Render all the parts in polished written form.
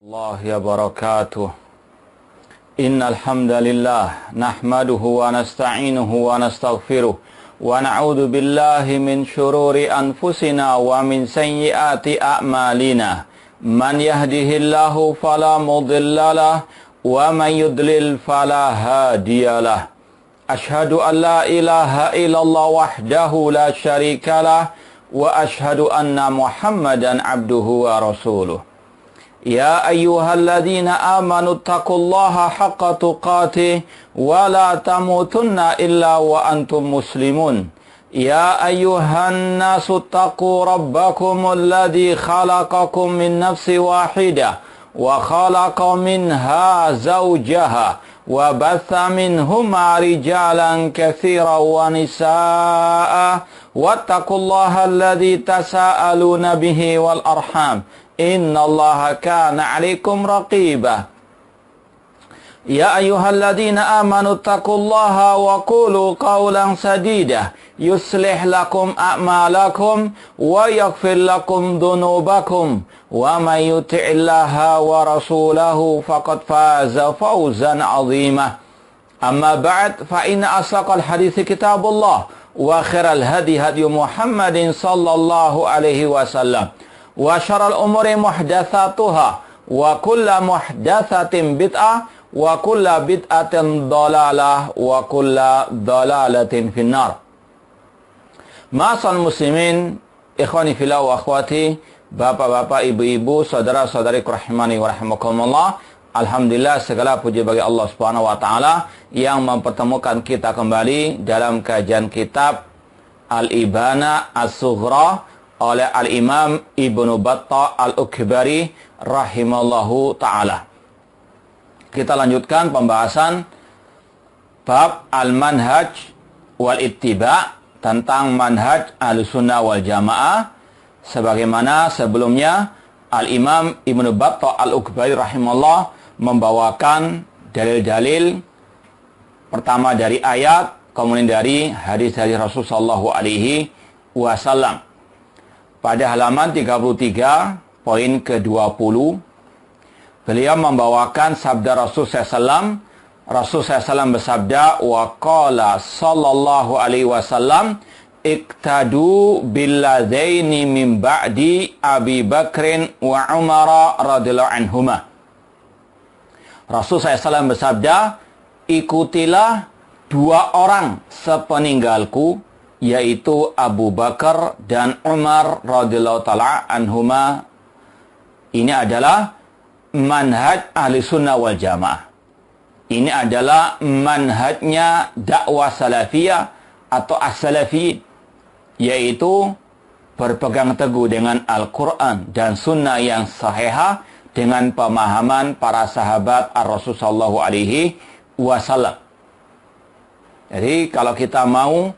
الله وبركاته إن الحمد لله نحمده ونستعينه ونستغفره ونعوذ بالله من شرور أنفسنا ومن سيئات أعمالنا من يهده الله فلا مضل له ومن يضلل فلا هادي له أشهد أن لا إله إلا الله وحده لا شريك له وأشهد أن محمدا عبده ورسوله يا أيها الذين آمنوا اتقوا الله حق تقاته ولا تموتن إلا وأنتم مسلمون يا أيها الناس اتقوا ربكم الذي خلقكم من نفس واحدة وخلق منها زوجها وبث منهما رجالا كثيرا ونساء واتقوا الله الذي تساءلون به والأرحام إن الله كان عليكم رقيبا يا أيها الذين آمنوا اتقوا الله وقولوا قولا سديدا يصلح لكم أعمالكم ويغفر لكم ذنوبكم ومن يطع الله ورسوله فقد فاز فوزا عظيما أما بعد فإن أصدق الحديث كتاب الله وخير الهدي هدي محمد صلى الله عليه وسلم وشر الأمور محدثاتها وكل محدثة بدعة وكل بدعة ضلالة وكل ضلالة في النار. Ma'asal muslimin, ikhwani fillah wa akhwati, bapak-bapak, ibu-ibu, saudara-saudariku rahimani wa rahimakumullah. Alhamdulillah, segala puji bagi Allah Subhanahu wa taala yang mempertemukan kita kembali dalam kajian kitab Al-Ibana As-Sughra oleh Al-Imam Ibnu Battah Al-Ukbari rahimallahu ta'ala. Kita lanjutkan pembahasan bab Al-Manhaj wal-Ittiba' tentang manhaj Ahlussunnah wal Jamaah. Sebagaimana sebelumnya Al-Imam Ibnu Battah Al-Ukbari rahimallahu membawakan dalil-dalil, pertama dari ayat, kemudian dari hadis-hadis Rasulullah sallallahu alaihi wasallam. Pada halaman 33, poin ke-20, beliau membawakan sabda Rasul SAW. Rasul SAW bersabda, wa qala sallallahu alaihi wasallam, iktadu billadzaini min ba'di Abi Bakrin wa Umar radhiyallahu anhuma. Rasul SAW bersabda, ikutilah dua orang sepeninggalku, yaitu Abu Bakar dan Umar radhiyallahu ta'ala anhuma. Ini adalah manhaj Ahlussunnah wal Jamaah. Ini adalah manhajnya dakwah salafiyah atau as-salafiyin, yaitu berpegang teguh dengan Al-Quran dan sunnah yang sahihah dengan pemahaman para sahabat Ar-Rasul sallallahu alaihi wasallam. Jadi kalau kita mau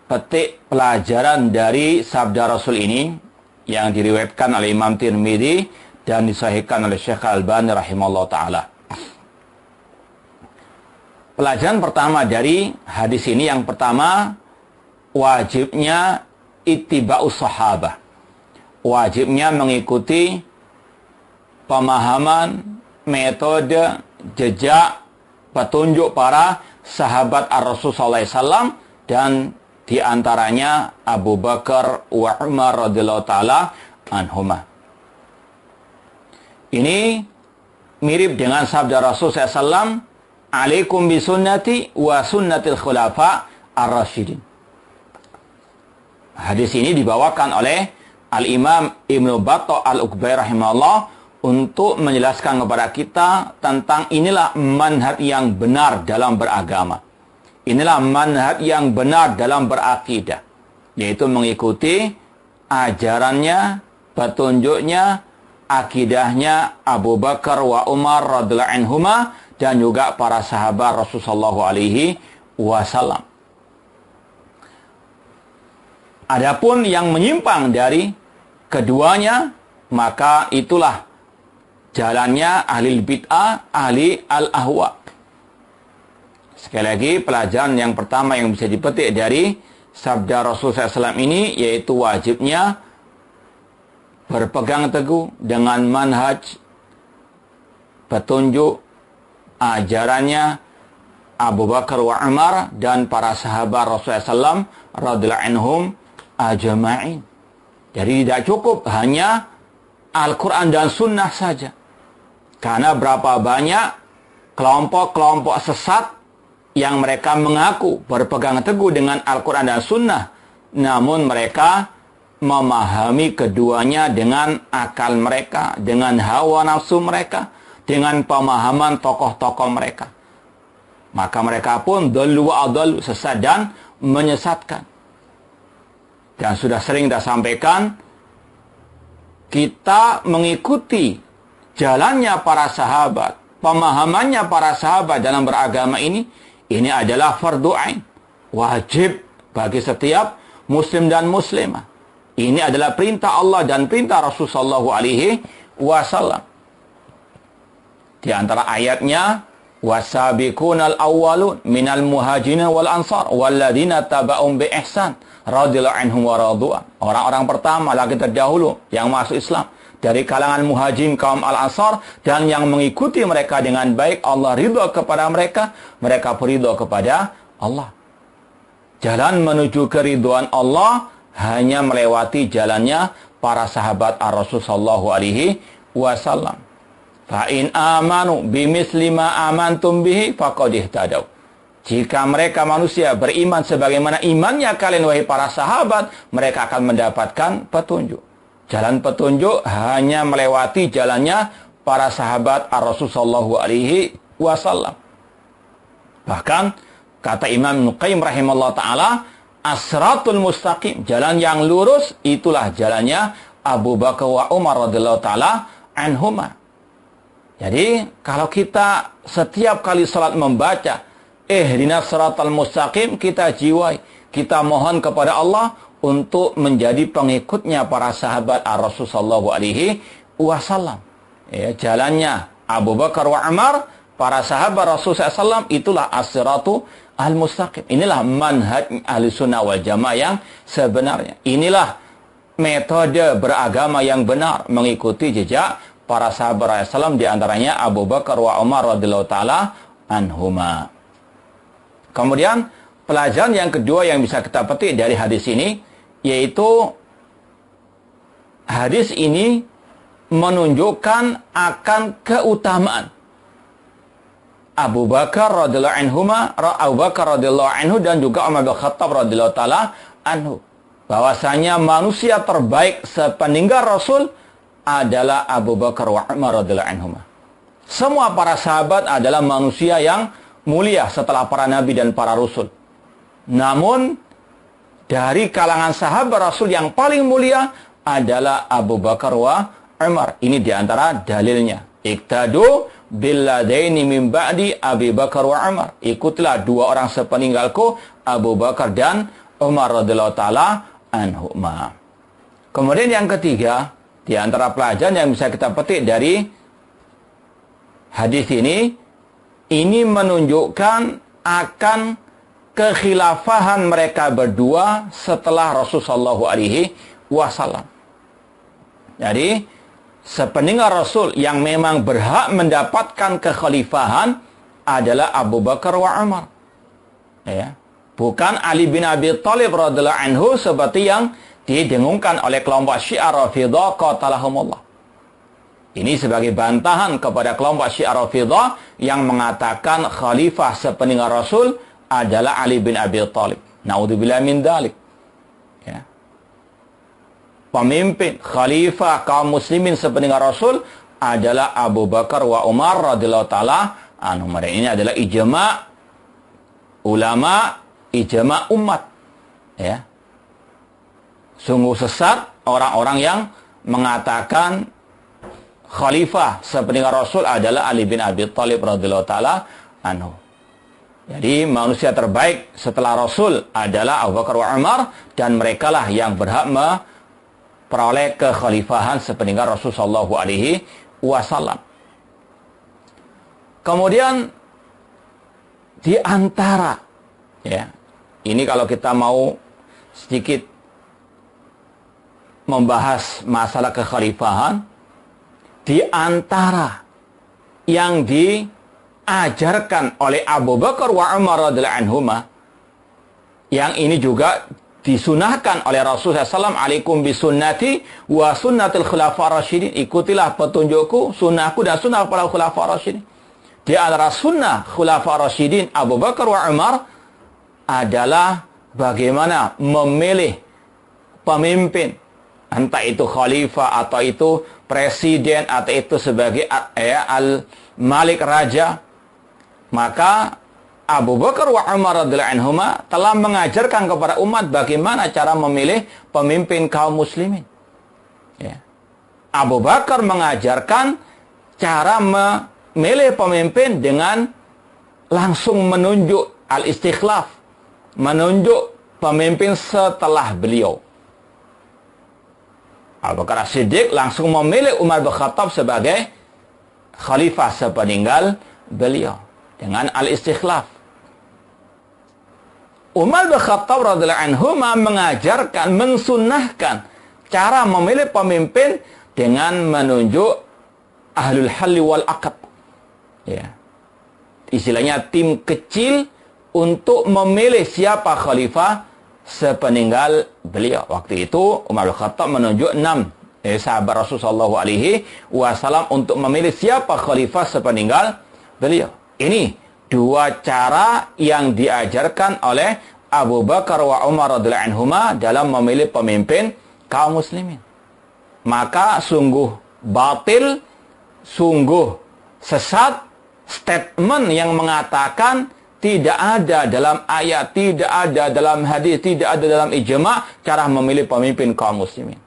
petik pelajaran dari sabda Rasul ini yang diriwayatkan oleh Imam Tirmidzi dan disahihkan oleh Syekh Al-Albani rahimahullah ta'ala. Pelajaran pertama dari hadis ini, yang pertama, wajibnya ittiba'us sahabah. Wajibnya mengikuti pemahaman, metode, jejak, petunjuk para sahabat Ar-Rasul sallallahu alaihi wasallam, dan di antaranya Abu Bakar wa Umar radhiyallahu ta'ala anhuma. Ini mirip dengan sabda Rasul SAW, alaikum bisunnati wa sunnatil khulafa ar-rasyidin. Hadis ini dibawakan oleh Al-Imam Ibnu Battah Al-Ukbari rahimahullah untuk menjelaskan kepada kita tentang inilah manhaj yang benar dalam beragama. Inilah manhaj yang benar dalam berakidah, yaitu mengikuti ajarannya, petunjuknya, akidahnya Abu Bakar wa Umar radhiyallahu anhuma, dan juga para sahabat Rasulullah sallallahu alaihi wasallam. Adapun yang menyimpang dari keduanya, maka itulah jalannya ahli bid'ah, ahli al-ahwa. Sekali lagi, pelajaran yang pertama yang bisa dipetik dari sabda Rasulullah SAW ini, yaitu wajibnya berpegang teguh dengan manhaj petunjuk ajarannya Abu Bakar wa Umar dan para sahabat Rasulullah SAW radhiyallahu anhum ajma'in. Jadi tidak cukup hanya Al-Quran dan Sunnah saja. Karena berapa banyak kelompok-kelompok sesat yang mereka mengaku berpegang teguh dengan Al-Quran dan Sunnah, namun mereka memahami keduanya dengan akal mereka, dengan hawa nafsu mereka, dengan pemahaman tokoh-tokoh mereka. Maka mereka pun dhalu wa adallu, sesat dan menyesatkan. Dan sudah sering kita sampaikan, kita mengikuti jalannya para sahabat, pemahamannya para sahabat dalam beragama ini adalah fardu ain, wajib bagi setiap muslim dan muslimah. Ini adalah perintah Allah dan perintah Rasulullah SAW. Di antara ayatnya, wasabiqunal awwalun minal muhajirin wal ansar walladzina taba'um bi ihsan radhiyallahu anhum wa radu'an. Orang-orang pertama lagi terdahulu yang masuk Islam dari kalangan muhajirin kaum al-ansar dan yang mengikuti mereka dengan baik, Allah ridha kepada mereka, mereka ridha kepada Allah. Jalan menuju keridhaan Allah hanya melewati jalannya para sahabat Ar-Rasul sallallahu alaihi wasallam. Fa in amanu bimisli ma amantum bihi faqad ihtadaw. Jika mereka manusia beriman sebagaimana imannya kalian wahai para sahabat, mereka akan mendapatkan petunjuk. Jalan petunjuk hanya melewati jalannya para sahabat Ar-Rasul sallallahu alaihi wasallam. Bahkan kata Imam Ibnu Qayyim rahimahullah taala, as-siratul mustaqim, jalan yang lurus, itulah jalannya Abu Bakar wa Umar radhiyallahu taala anhuma. Jadi kalau kita setiap kali salat membaca ihdinas siratal mustaqim, kita jiwai, kita mohon kepada Allah untuk menjadi pengikutnya para sahabat Ar-Rasul sallallahu alaihi wasallam. Ya, jalannya Abu Bakar wa Umar, para sahabat Rasul SAW, itulah as-siratu al-mustaqim. Inilah manhaj ahli sunnah wal jamaah yang sebenarnya. Inilah metode beragama yang benar, mengikuti jejak para sahabat Rasulullah, di antaranya Abu Bakar wa Umar radhiyallahu taala anhuma. Kemudian pelajaran yang kedua yang bisa kita petik dari hadis ini, yaitu hadis ini menunjukkan akan keutamaan Abu Bakar radhiyallahu anhuma, Abu Bakar radhiyallahu anhu dan juga Umar bin Khattab radhiyallahu taala anhu. Bahwasanya manusia terbaik sepeninggal Rasul adalah Abu Bakar wa Umar radhiyallahu anhuma. Semua para sahabat adalah manusia yang mulia setelah para nabi dan para rasul. Namun dari kalangan sahabat Rasul yang paling mulia adalah Abu Bakar wa Umar. Ini diantara dalilnya. Iqtadu billadaini min ba'di Abi Bakar wa Umar. Ikutlah dua orang sepeninggalku, Abu Bakar dan Umar radhiyallahu taala anhuma. Kemudian yang ketiga, di antara pelajaran yang bisa kita petik dari hadis ini menunjukkan akan kekhilafahan mereka berdua setelah Rasulullah sallallahu alaihi wasallam. Jadi sepeninggal Rasul yang memang berhak mendapatkan kekhalifahan adalah Abu Bakar wa Umar. Ya. Bukan Ali bin Abi Thalib radhiyallahu anhu seperti yang didengungkan oleh kelompok Syiah Rafidhah qatalahumullah. Ini sebagai bantahan kepada kelompok Syiah Rafidhah yang mengatakan khalifah sepeninggal Rasul adalah Ali bin Abi Thalib. Naudzubillah min dzalik. Ya. Pemimpin khalifah kaum muslimin sepeninggal Rasul adalah Abu Bakar wa Umar radhiyallahu taala anhum. Ini adalah ijma ulama, ijma umat. Ya. Sungguh sesat orang-orang yang mengatakan khalifah sepeninggal Rasul adalah Ali bin Abi Thalib radhiyallahu taala anhu. Jadi manusia terbaik setelah Rasul adalah Abu Bakar wa Umar, dan merekalah yang berhak memperoleh kekhalifahan sepeninggal Rasul sallallahu alaihi wasallam. Kemudian di antara, ya, ini kalau kita mau sedikit membahas masalah kekhalifahan, di antara yang diajarkan oleh Abu Bakar wa Umar radhiyallahu anhuma, yang ini juga disunahkan oleh Rasulullah SAW, alaikum bisunnati wa sunnatil khulafa rasyidin, ikutilah petunjukku, sunnahku dan sunnah para khulafa rasyidin. Di antara sunnah khulafa rasyidin Abu Bakar wa Umar adalah bagaimana memilih pemimpin, entah itu khalifah atau itu presiden atau itu sebagai al-malik raja. Maka Abu Bakar wa Umar radhiyallahu anhuma telah mengajarkan kepada umat bagaimana cara memilih pemimpin kaum muslimin. Ya. Abu Bakar mengajarkan cara memilih pemimpin dengan langsung menunjuk al-istikhlaf, menunjuk pemimpin setelah beliau. Abu Bakar As-Siddiq langsung memilih Umar bin Khattab sebagai khalifah sepeninggal beliau dengan al-istikhlaf. Umar bin Khattab radhiyallahu anhu mengajarkan, mensunnahkan cara memilih pemimpin dengan menunjuk ahlul halli wal aqd. Ya. Istilahnya tim kecil untuk memilih siapa khalifah sepeninggal beliau. Waktu itu Umar bin Khattab menunjuk 6 sahabat Rasulullah SAW untuk memilih siapa khalifah sepeninggal beliau. Ini dua cara yang diajarkan oleh Abu Bakar wa Umar radhiyallahu anhuma dalam memilih pemimpin kaum muslimin. Maka sungguh batil, sungguh sesat statement yang mengatakan tidak ada dalam ayat, tidak ada dalam hadis, tidak ada dalam ijma cara memilih pemimpin kaum muslimin.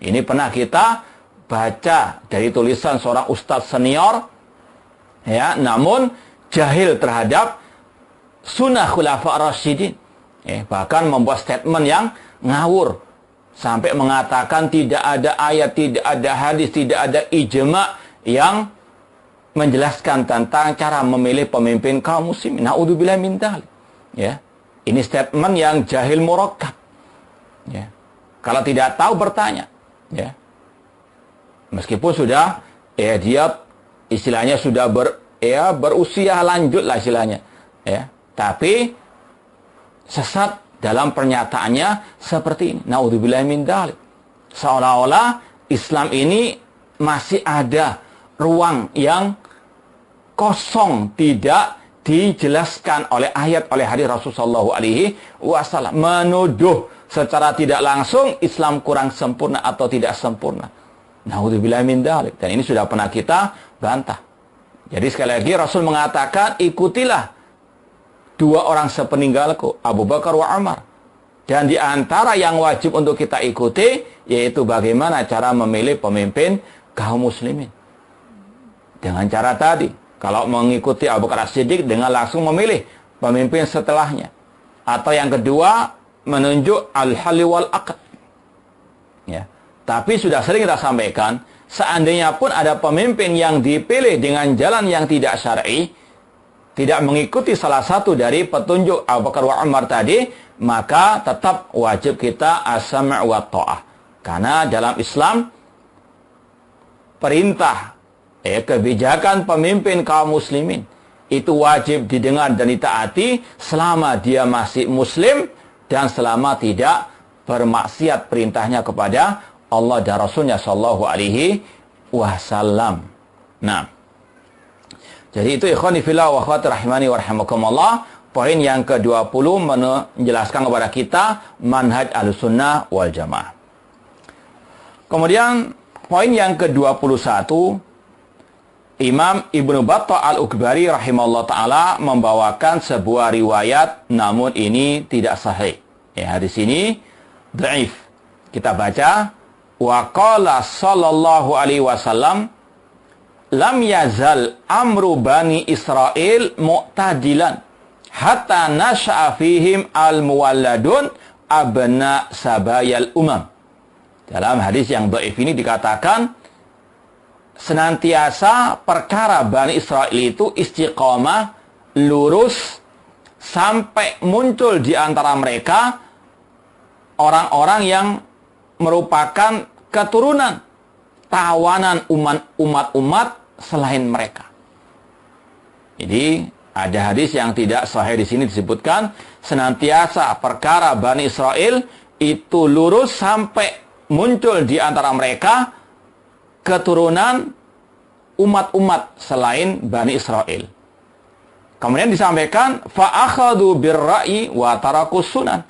Ini pernah kita baca dari tulisan seorang ustadz senior, ya, namun jahil terhadap sunnah khulafa rasyidin. Bahkan membuat statement yang ngawur. Sampai mengatakan tidak ada ayat, tidak ada hadis, tidak ada ijma yang menjelaskan tentang cara memilih pemimpin kaum muslimin. Na'udzubillah min dzalik. Ya. Ini statement yang jahil murakkab. Ya. Kalau tidak tahu bertanya. Ya. Meskipun sudah dia istilahnya sudah berusia lanjut lah istilahnya, ya. Tapi sesat dalam pernyataannya seperti ini. Naudzubillah min dzalik. Seolah-olah Islam ini masih ada ruang yang kosong, tidak dijelaskan oleh ayat, oleh hadis Rasulullah SAW. Menuduh secara tidak langsung Islam kurang sempurna atau tidak sempurna. Naudzubillah min dzalik. Dan ini sudah pernah kita bantah. Jadi sekali lagi Rasul mengatakan, ikutilah dua orang sepeninggalku, Abu Bakar wa Umar. Dan di antara yang wajib untuk kita ikuti, yaitu bagaimana cara memilih pemimpin kaum muslimin. Dengan cara tadi, kalau mengikuti Abu Bakar As-Siddiq dengan langsung memilih pemimpin setelahnya. Atau yang kedua, menunjuk al-halli wal aqd. Ya. Tapi sudah sering kita sampaikan, seandainya pun ada pemimpin yang dipilih dengan jalan yang tidak syar'i, tidak mengikuti salah satu dari petunjuk Abu Bakar wa Umar tadi, maka tetap wajib kita as-sam' wa ta'ah. Karena dalam Islam, perintah, kebijakan pemimpin kaum muslimin, itu wajib didengar dan ditaati selama dia masih muslim dan selama tidak bermaksiat perintahnya kepada Allah dan Rasulnya Shallallahu Alaihi Wasallam. Nah, jadi itu ikhwani fillah wa akhwati rahimani wa rahimakumullah. Poin yang ke-20 menjelaskan kepada kita manhaj Ahlussunnah wal Jamaah. Kemudian poin yang ke-21, Imam Ibnu Battah Al-Ukbari rahimahullah ta'ala membawakan sebuah riwayat, namun ini tidak sahih. Ya, di sini dhaif. Kita baca, wa qala sallallahu alaihi wasallam, lam yazal amru bani Israel mu'tadilan hatta nasha'a fihim al-muwalladun abna sabayal umam. Dalam hadis yang dhaif ini dikatakan, senantiasa perkara Bani Israel itu istiqamah, lurus, sampai muncul di antara mereka orang-orang yang merupakan keturunan tawanan umat-umat selain mereka. Jadi ada hadis yang tidak sahih di sini disebutkan senantiasa perkara Bani Israel itu lurus sampai muncul di antara mereka keturunan umat-umat selain Bani Israel. Kemudian disampaikan fa'akhadhu birra'i wa tarakus sunan.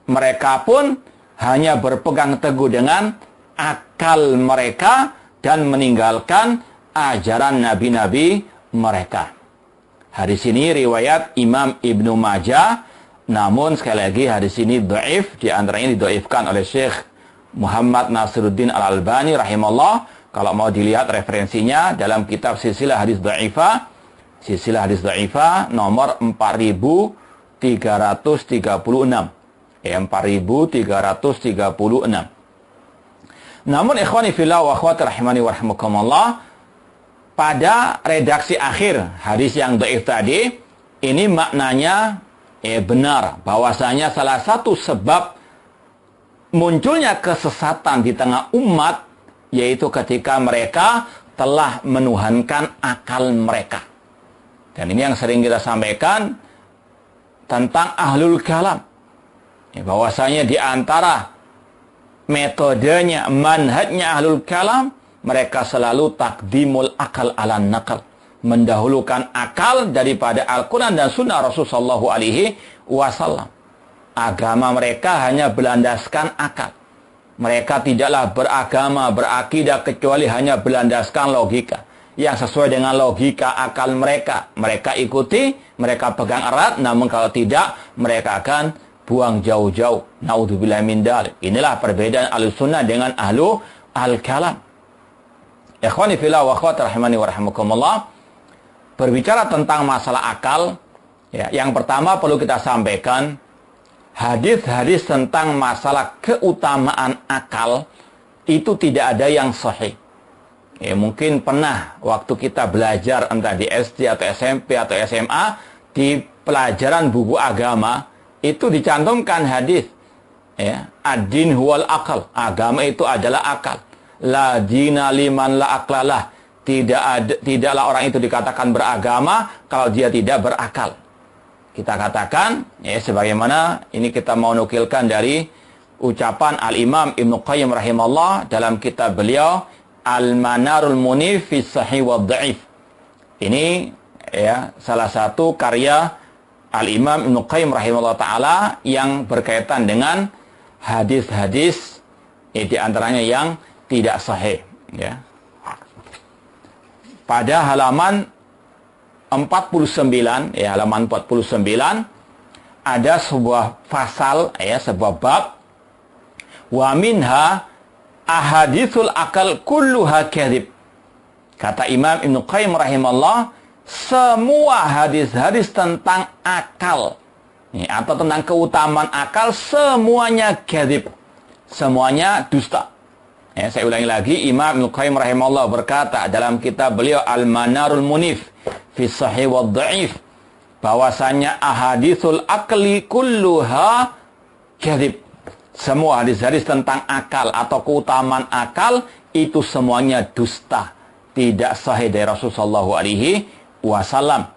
Mereka pun hanya berpegang teguh dengan akal mereka dan meninggalkan ajaran nabi-nabi mereka. Hadis ini riwayat Imam Ibnu Majah, namun sekali lagi hadis ini dhaif, di antaranya didhaifkan oleh Syekh Muhammad Nasiruddin Al-Albani rahimahullah. Kalau mau dilihat referensinya dalam kitab Silsilah Hadis Dhaifah, Silsilah Hadis Dhaifah nomor 4336. 4336. Namun ikhwani fillah wa akhwati rahimani wa rahimakumullah, pada redaksi akhir hadis yang dhaif tadi, ini maknanya benar, bahwasanya salah satu sebab munculnya kesesatan di tengah umat yaitu ketika mereka telah menuhankan akal mereka. Dan ini yang sering kita sampaikan tentang ahlul kalam, bahwasanya di antara metodenya, manhajnya ahlul kalam, mereka selalu takdimul akal ala nakal, mendahulukan akal daripada Al-Quran dan Sunnah Rasulullah Shallallahu Alaihi Wasallam. Agama mereka hanya berlandaskan akal. Mereka tidaklah beragama, berakidah kecuali hanya berlandaskan logika. Yang sesuai dengan logika akal mereka, mereka ikuti, mereka pegang erat. Namun kalau tidak, mereka akan buang jauh-jauh. Naudzubillah min dzalik. Inilah perbedaan Ahlussunnah dengan ahlu al-kalam. Ikhwani fillah wa akhwati rahimani wa rahimakumullah. Berbicara tentang masalah akal, yang pertama perlu kita sampaikan, hadis-hadis tentang masalah keutamaan akal itu tidak ada yang sahih. Mungkin pernah waktu kita belajar entah di SD atau SMP atau SMA, di pelajaran buku agama itu dicantumkan hadis, ad-din huwal akal, agama itu adalah akal. La dina liman la aklalah, tidaklah orang itu dikatakan beragama kalau dia tidak berakal. Kita katakan, sebagaimana ini kita mau nukilkan dari ucapan Al-Imam Ibnu Qayyim rahimahullah dalam kitab beliau Al-Manarul Munif fi Sahih wa Dhaif. Ini salah satu karya Al-Imam Ibnu Qayyim rahimahullah ta'ala yang berkaitan dengan hadis-hadis di antaranya yang tidak sahih. Pada halaman 49, halaman 49 ada sebuah pasal, sebuah bab, wa minha ahaditsul akal kulluha kadhib. Kata Imam Ibnu Qayyim rahimahullah, semua hadis-hadis tentang akal atau tentang keutamaan akal semuanya kadhib, semuanya dusta. Saya ulangi lagi, Imam Ibnu Qayyim rahimahullah berkata dalam kitab beliau Al-Manarul Munif fi Sahih wa Dhaif, bahwasanya ahaditsul akli kulluha kadhib. Semua hadis-hadis tentang akal atau keutamaan akal itu semuanya dusta, tidak sahih dari Rasulullah Shallallahu Alaihi Wasallam.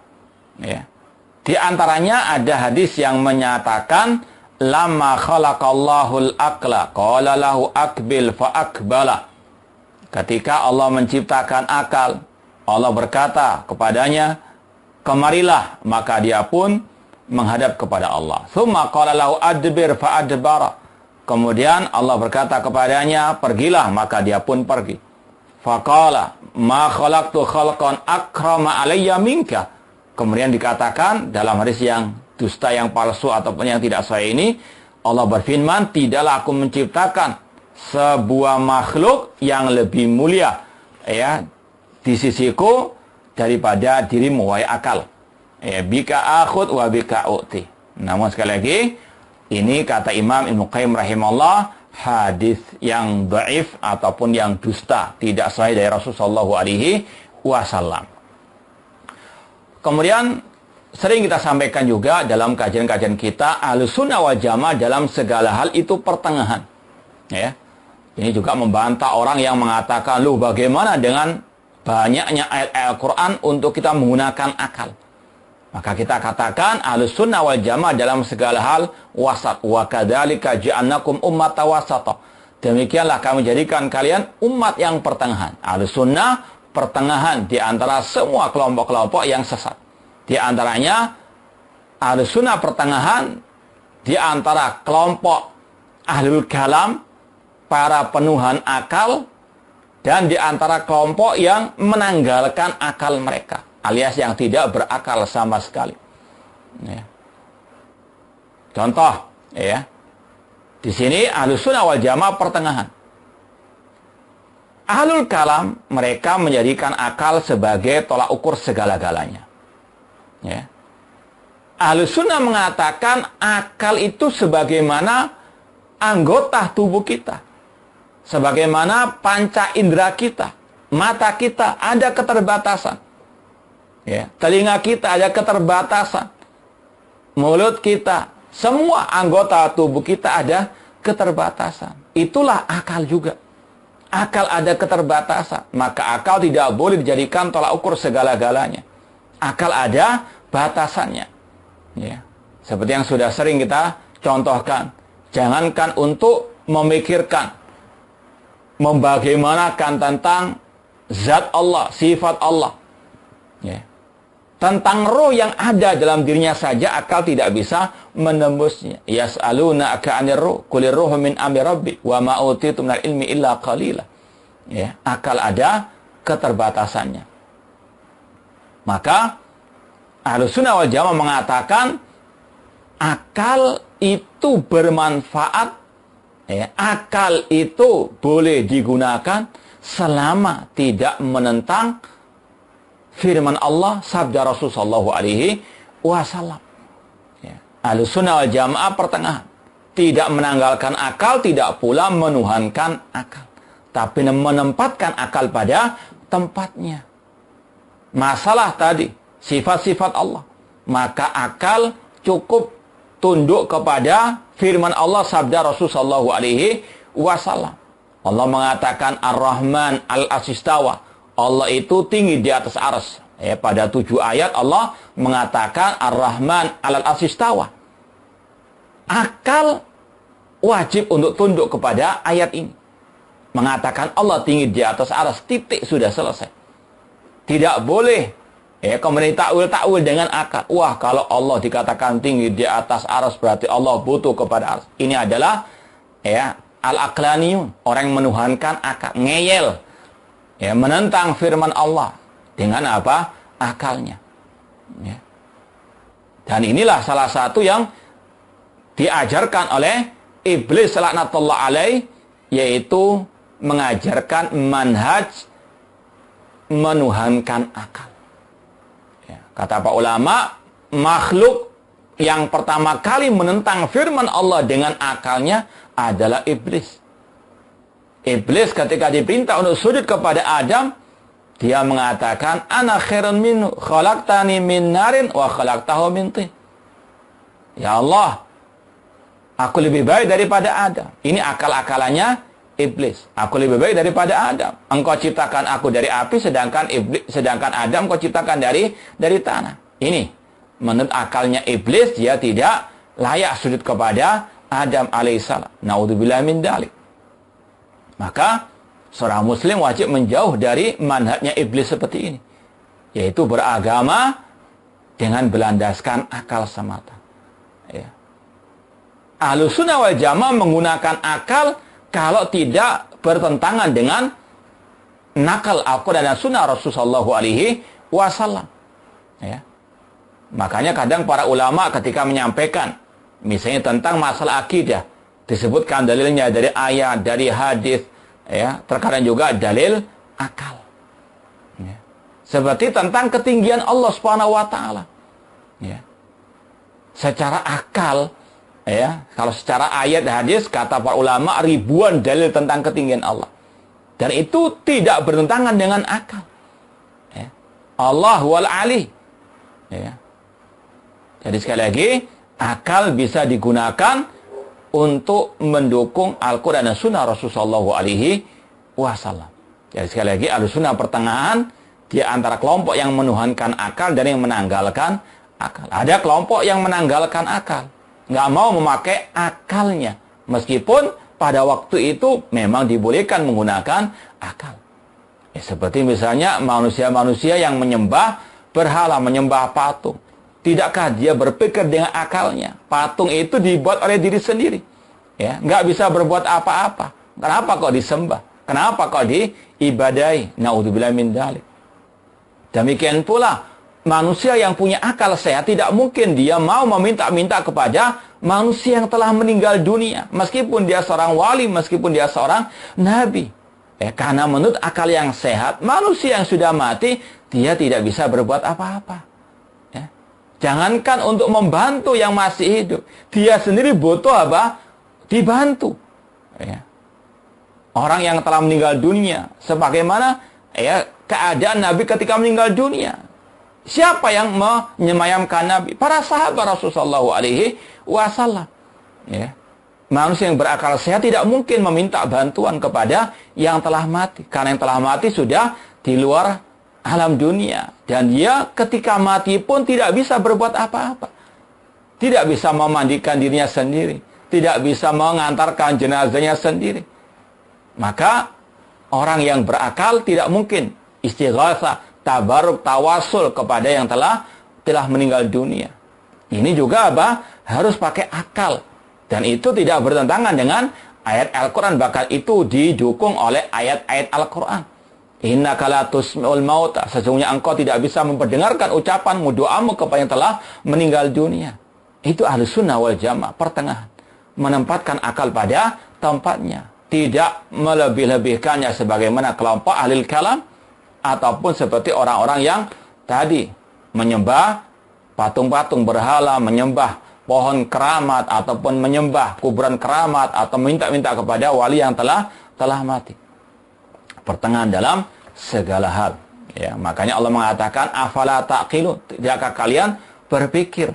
Di antaranya ada hadis yang menyatakan lama khalaqallahul aqla qala lahu akbil fa akbala. Ketika Allah menciptakan akal, Allah berkata kepadanya, kemarilah, maka dia pun menghadap kepada Allah. Tsumma qala lahu adbir fa adbara. Kemudian Allah berkata kepadanya, pergilah, maka dia pun pergi. Faqala ma khalaqtu khalqan akrama alayya minka. Kemudian dikatakan dalam hadis yang dusta, yang palsu ataupun yang tidak sahih ini, Allah berfirman, tidaklah aku menciptakan sebuah makhluk yang lebih mulia di sisiku daripada dirimu wahai akal. Bika akhud wa bika u'ti. Namun sekali lagi, ini kata Imam Ibnu Qayyim rahimahullah, hadis yang dhaif ataupun yang dusta, tidak sahih dari Rasulullah sallallahu alaihi wasallam. Kemudian sering kita sampaikan juga dalam kajian-kajian kita, Ahlussunnah wal Jamaah dalam segala hal itu pertengahan. Ini juga membantah orang yang mengatakan, bagaimana dengan banyaknya ayat-ayat Al-Quran untuk kita menggunakan akal. Maka kita katakan Ahlus Sunnah wal Jamaah dalam segala hal wasat. Wa kadzalika ja'alnakum ummatan wasata. Demikianlah kami jadikan kalian umat yang pertengahan. Ahlus Sunnah pertengahan di antara semua kelompok-kelompok yang sesat. Di antaranya Ahlus Sunnah pertengahan di antara kelompok Ahlul Kalam, para penuhan akal, dan di antara kelompok yang menanggalkan akal mereka, alias yang tidak berakal sama sekali. Ya. Contoh, ya, di sini Ahlus Sunnah wal Jamaah pertengahan. Ahlul Kalam, mereka menjadikan akal sebagai tolak ukur segala-galanya. Ya. Ahlus Sunnah mengatakan akal itu sebagaimana anggota tubuh kita. Sebagaimana panca indera kita, mata kita ada keterbatasan. Ya, telinga kita ada keterbatasan. Mulut kita, semua anggota tubuh kita ada keterbatasan. Itulah akal juga. Akal ada keterbatasan, maka akal tidak boleh dijadikan tolak ukur segala-galanya. Akal ada batasannya. Ya. Seperti yang sudah sering kita contohkan. Jangankan untuk memikirkan, membagaimanakan tentang zat Allah, sifat Allah. Ya. Tentang roh yang ada dalam dirinya saja akal tidak bisa menembusnya. Yas'alunaka 'anir ruh, qulir ruhu min amri rabbi wa ma utitu minal ilmi illa qalila. Ya, akal ada keterbatasannya. Maka Ahlus Sunnah wal Jamaah mengatakan akal itu bermanfaat. Ya, akal itu boleh digunakan selama tidak menentang firman Allah, sabda Rasulullah SAW. Ya. Ahlus Sunnah wal Jamaah pertengahan. Tidak menanggalkan akal, tidak pula menuhankan akal. Tapi menempatkan akal pada tempatnya. Masalah tadi, sifat-sifat Allah. Maka akal cukup tunduk kepada firman Allah, sabda Rasulullah SAW. Allah mengatakan Ar-Rahman al-Asistawa. Allah itu tinggi di atas arsy. Ya, pada 7 ayat Allah mengatakan Ar-Rahman al-Asistawa. Akal wajib untuk tunduk kepada ayat ini. Mengatakan Allah tinggi di atas arsy, titik, sudah selesai. Tidak boleh kemudian takwil dengan akal. Wah, kalau Allah dikatakan tinggi di atas arsy berarti Allah butuh kepada arsy. Ini adalah al-aqlaniyun, orang yang menuhankan akal, ngeyel. Ya, menentang firman Allah dengan apa? Akalnya. Ya. Dan inilah salah satu yang diajarkan oleh iblis laknatullah alaih, yaitu mengajarkan manhaj menuhankan akal. Kata para ulama, makhluk yang pertama kali menentang firman Allah dengan akalnya adalah iblis. Iblis ketika diperintah untuk sujud kepada Adam, dia mengatakan, ana khairun minhu, khalaqtani min narin wa khalaqtahu min tin. Ya Allah, aku lebih baik daripada Adam. Ini akal-akalannya iblis. Aku lebih baik daripada Adam. Engkau ciptakan aku dari api, sedangkan Adam kau ciptakan dari tanah. Ini menurut akalnya iblis, dia tidak layak sujud kepada Adam alaihissalam. Naudzubillah min dzalik. Maka seorang muslim wajib menjauh dari manhajnya iblis seperti ini, yaitu beragama dengan berlandaskan akal semata. Ya. Ahlus Sunnah wal Jamaah menggunakan akal kalau tidak bertentangan dengan nakal Al-Quran dan Sunnah Rasulullah SAW. Ya. Makanya kadang para ulama ketika menyampaikan, misalnya tentang masalah akidah, disebutkan dalilnya dari ayat, dari hadis, ya, terkadang juga dalil akal. Ya. Seperti tentang ketinggian Allah Subhanahu wa taala. Ya. Secara akal, ya, kalau secara ayat hadis kata para ulama ribuan dalil tentang ketinggian Allah. Dan itu tidak bertentangan dengan akal. Ya. Allah wal ali. Ya. Jadi sekali lagi, akal bisa digunakan untuk mendukung Al-Quran dan Sunnah Rasulullah SAW. Jadi sekali lagi, Ahlus Sunnah pertengahan di antara kelompok yang menuhankan akal dan yang menanggalkan akal. Ada kelompok yang menanggalkan akal, nggak mau memakai akalnya, meskipun pada waktu itu memang dibolehkan menggunakan akal. Seperti misalnya manusia-manusia yang menyembah berhala, menyembah patung. Tidakkah dia berpikir dengan akalnya? Patung itu dibuat oleh diri sendiri, ya, nggak bisa berbuat apa-apa. Kenapa kok disembah? Kenapa kok diibadahi? Naudzubillah min dzalik. Demikian pula manusia yang punya akal sehat tidak mungkin dia mau meminta-minta kepada manusia yang telah meninggal dunia, meskipun dia seorang wali, meskipun dia seorang nabi. Karena menurut akal yang sehat, manusia yang sudah mati dia tidak bisa berbuat apa-apa. Jangankan untuk membantu yang masih hidup, dia sendiri butuh apa? Dibantu. Orang yang telah meninggal dunia, sebagaimana keadaan Nabi ketika meninggal dunia. Siapa yang menyemayamkan Nabi? Para sahabat Rasulullah SAW. Manusia yang berakal sehat tidak mungkin meminta bantuan kepada yang telah mati, karena yang telah mati sudah di luar alam dunia, dan dia ketika mati pun tidak bisa berbuat apa-apa. Tidak bisa memandikan dirinya sendiri, tidak bisa mengantarkan jenazahnya sendiri. Maka orang yang berakal tidak mungkin istighatsah, tabaruk, tawasul kepada yang telah meninggal dunia. Ini juga harus pakai akal, dan itu tidak bertentangan dengan ayat Al-Quran, bahkan itu didukung oleh ayat-ayat Al-Quran. Innaka la tusmi'ul mauta, sesungguhnya engkau tidak bisa memperdengarkan ucapanmu, doamu kepada yang telah meninggal dunia. Itu ahli sunnah wal jamaah, pertengahan, menempatkan akal pada tempatnya, tidak melebih-lebihkannya sebagaimana kelompok ahli kalam, ataupun seperti orang-orang yang tadi menyembah patung-patung berhala, menyembah pohon keramat, ataupun menyembah kuburan keramat, atau minta-minta kepada wali yang telah mati. Pertengahan dalam segala hal. Makanya Allah mengatakan, afala taqilun, tidakkah kalian berpikir?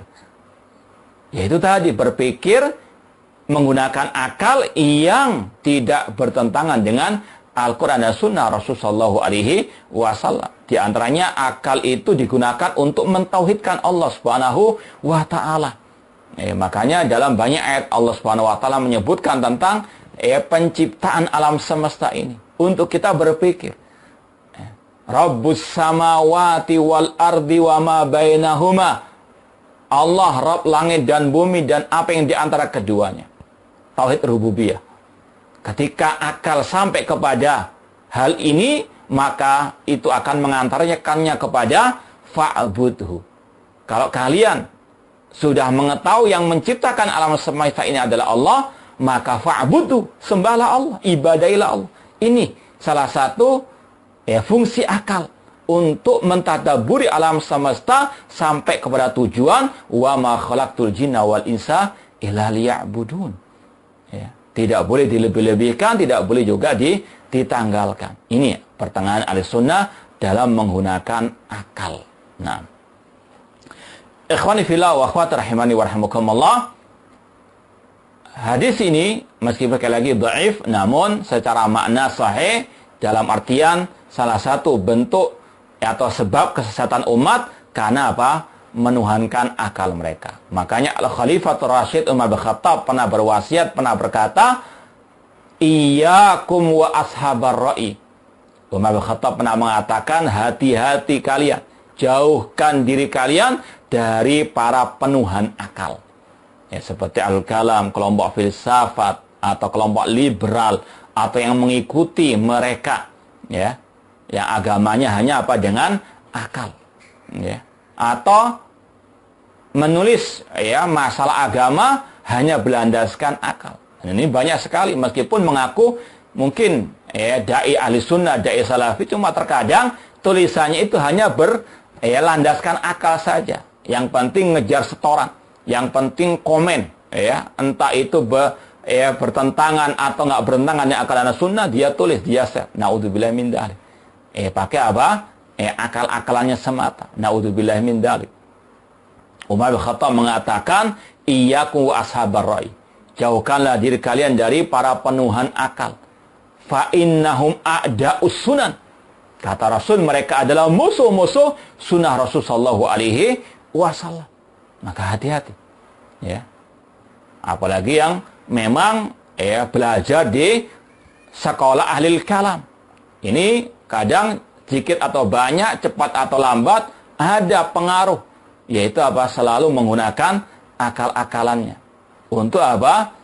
Yaitu tadi, berpikir menggunakan akal yang tidak bertentangan dengan Al-Quran dan Sunnah Rasulullah SAW. Di antaranya akal itu digunakan untuk mentauhidkan Allah Subhanahu wa Ta'ala. Makanya dalam banyak ayat Allah Subhanahu wa Ta'ala menyebutkan tentang penciptaan alam semesta ini, untuk kita berpikir. Rabbus samawati wal ardi wa ma bainahuma. Allah Rabb langit dan bumi dan apa yang di antara keduanya. Tauhid rububiyah. Ketika akal sampai kepada hal ini, maka itu akan mengantarkannya kepada fa'budhu. Kalau kalian sudah mengetahui yang menciptakan alam semesta ini adalah Allah, maka fa'budhu, sembahlah Allah, ibadahilah Allah. Ini salah satu fungsi akal untuk mentadabburi alam semesta sampai kepada tujuan, wa ma khalaqtul jinna wal insa illa liya'budun. Tidak boleh dilebih-lebihkan, tidak boleh juga ditanggalkan. Ini pertengahan ahlussunnah dalam menggunakan akal. Nah, ikhwani fillah wa akhwati rahimani wa rahimakumullah. Hadis ini meskipun sekali lagi dhaif, namun secara makna sahih, dalam artian salah satu bentuk atau sebab kesesatan umat karena apa? Menuhankan akal mereka. Makanya Al-Khalifatul Rasyid Umar bin Khattab pernah berwasiat, pernah berkata, iyyakum wa ashabar ra'i. Umar bin Khattab pernah mengatakan, hati-hati kalian, jauhkan diri kalian dari para penuhan akal. Seperti Al-Kalam, kelompok filsafat, atau kelompok liberal, atau yang mengikuti mereka, yang agamanya hanya apa? Dengan akal. Atau menulis masalah agama hanya berlandaskan akal. Dan ini banyak sekali, meskipun mengaku mungkin dai ahli sunnah, dai salafi, cuma terkadang tulisannya itu hanya berlandaskan akal saja. Yang penting ngejar setoran, yang penting komen, entah itu bertentangan atau nggak bertentangan dengan akal dan sunnah, dia tulis, dia share. Naudzubillah min dzalik. Pakai apa? Akal-akalannya semata. Naudzubillah min dzalik. Umar bin Khattab mengatakan, iyyakum wa ashabar ra'i. Jauhkanlah diri kalian dari para penuhan akal. Fa innahum a'da'us sunan. Kata Rasul, mereka adalah musuh-musuh sunnah Rasul sallallahu alaihi wasallam. maka hati-hati. Ya. Apalagi yang memang belajar di sekolah ahli kalam. Ini kadang sedikit atau banyak, cepat atau lambat, ada pengaruh. Yaitu apa? Selalu menggunakan akal-akalannya. Untuk apa?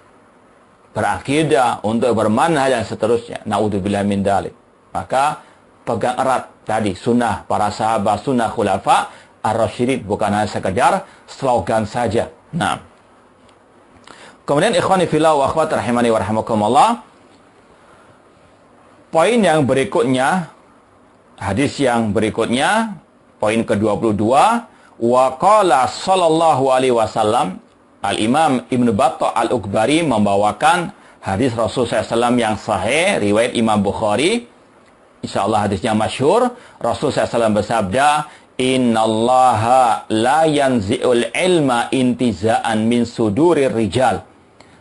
Berakidah, untuk bermanhaj dan seterusnya. Na'udzubillah min dzalik. Maka pegang erat tadi sunnah para sahabat, sunnah khulafa ar-rasyidin, bukan hanya sekedar slogan saja. Nah, kemudian ikhwani fillah wa akhwat rahimani wa rahimakumullah, poin yang berikutnya, hadis yang berikutnya, poin ke-22, wa qala sallallahu alaihi wasallam, Al-Imam Ibnu Battah Al-Ukbari membawakan hadis Rasulullah SAW yang sahih, riwayat Imam Bukhari. Insyaallah hadisnya masyhur. Rasulullah SAW bersabda, "Innallaha la yanzi'ul ilma intiza'an min sudurir rijal."